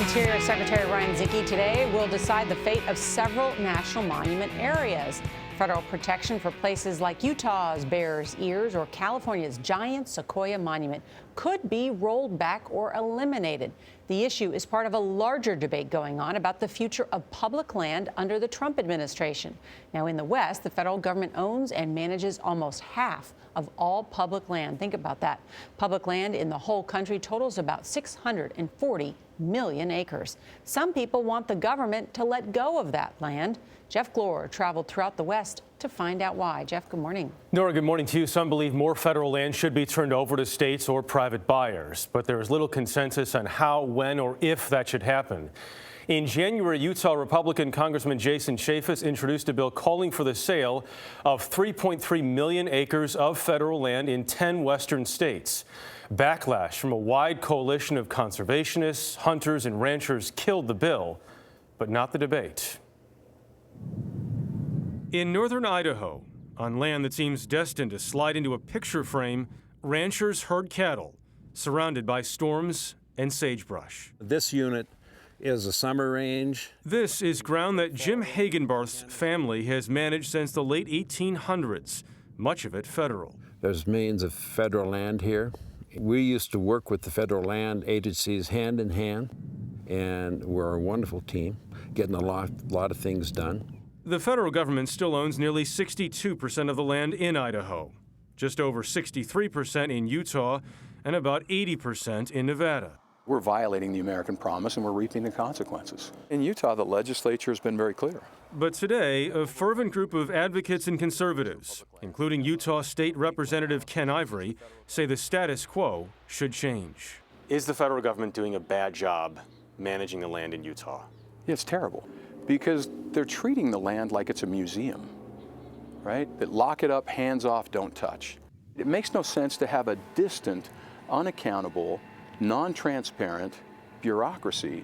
Interior Secretary Ryan Zinke today will decide the fate of several national monument areas. Federal protection for places like Utah's Bears Ears or California's giant Sequoia Monument could be rolled back or eliminated. The issue is part of a larger debate going on about the future of public land under the Trump administration. Now, in the West, the federal government owns and manages almost half of all public land. Think about that. Public land in the whole country totals about 640 million acres. Some people want the government to let go of that land. Jeff Glor traveled throughout the West to find out why. Jeff, good morning. Norah, good morning to you. Some believe more federal land should be turned over to states or private buyers, but there is little consensus on how, when, or if that should happen. In January, Utah Republican Congressman Jason Chaffetz introduced a bill calling for the sale of 3.3 million acres of federal land in 10 western states. Backlash from a wide coalition of conservationists, hunters, and ranchers killed the bill, but not the debate. In northern Idaho, on land that seems destined to slide into a picture frame, ranchers herd cattle, surrounded by storms and sagebrush. This unit is a summer range. This is ground that Jim Hagenbarth's family has managed since the late 1800s, much of it federal. There's millions of federal land here. We used to work with the federal land agencies hand in hand, and we're a wonderful team, getting a lot of things done. The federal government still owns nearly 62% of the land in Idaho, just over 63% in Utah, and about 80% in Nevada. We're violating the American promise and we're reaping the consequences. In Utah, the legislature has been very clear. But today, a fervent group of advocates and conservatives, including Utah State Representative Ken Ivory, say the status quo should change. Is the federal government doing a bad job managing the land in Utah? Yeah, it's terrible because they're treating the land like it's a museum, right? That lock it up, hands off, don't touch. It makes no sense to have a distant, unaccountable, non-transparent bureaucracy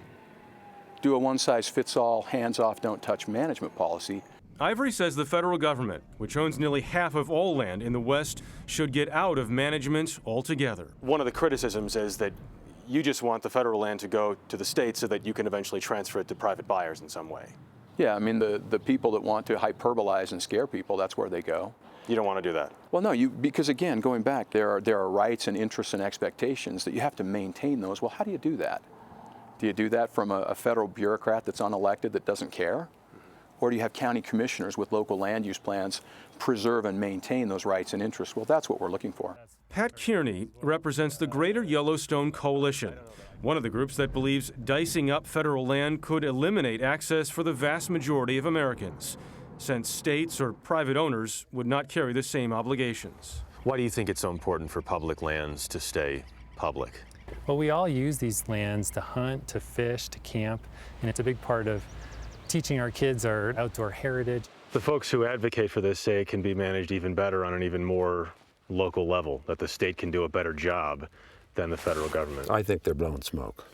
do a one-size-fits-all, hands-off, don't-touch management policy. Ivory says the federal government, which owns nearly half of all land in the West, should get out of management altogether. One of the criticisms is that you just want the federal land to go to the states so that you can eventually transfer it to private buyers in some way. Yeah, I mean, the people that want to hyperbolize and scare people, that's where they go. You don't want to do that? Well, no, because again, going back, there are rights and interests and expectations that you have to maintain those. Well, how do you do that? Do you do that from a federal bureaucrat that's unelected that doesn't care? Or do you have county commissioners with local land use plans preserve and maintain those rights and interests? Well, that's what we're looking for. Pat Kearney represents the Greater Yellowstone Coalition, one of the groups that believes dicing up federal land could eliminate access for the vast majority of Americans, since states or private owners would not carry the same obligations. Why do you think it's so important for public lands to stay public? Well, we all use these lands to hunt, to fish, to camp, and it's a big part of teaching our kids our outdoor heritage. The folks who advocate for this say it can be managed even better on an even more local level, that the state can do a better job than the federal government. I think they're blowing smoke.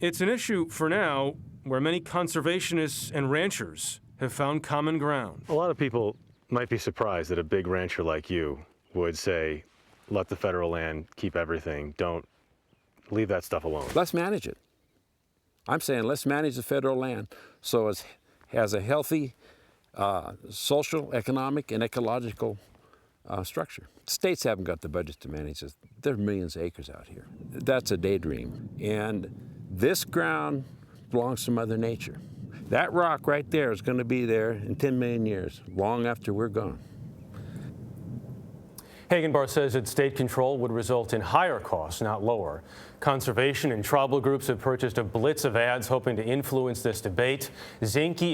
It's an issue for now where many conservationists and ranchers have found common ground. A lot of people might be surprised that a big rancher like you would say, let the federal land keep everything, don't leave that stuff alone. Let's manage it. I'm saying let's manage the federal land so it has a healthy social, economic, and ecological structure. States haven't got the budget to manage this. There are millions of acres out here. That's a daydream. And this ground belongs to Mother Nature. That rock right there is going to be there in 10 million years, long after we're gone. Hagenbarth says that state control would result in higher costs, not lower. Conservation and tribal groups have purchased a blitz of ads hoping to influence this debate. Secretary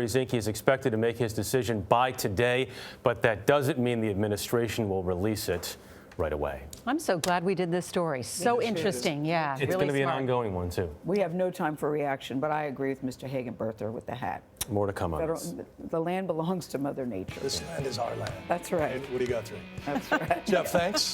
Zinke is expected to make his decision by today, but that doesn't mean the administration will release it right away. I'm so glad we did this story. So interesting. Yeah, It's really going to be an smart. ongoing one, too. We have no time for reaction, but I agree with Mr. Hagenbarther with the hat. More to come on this. The land belongs to Mother Nature. This land is our land. That's right. What do you got through? That's right. Jeff, thanks.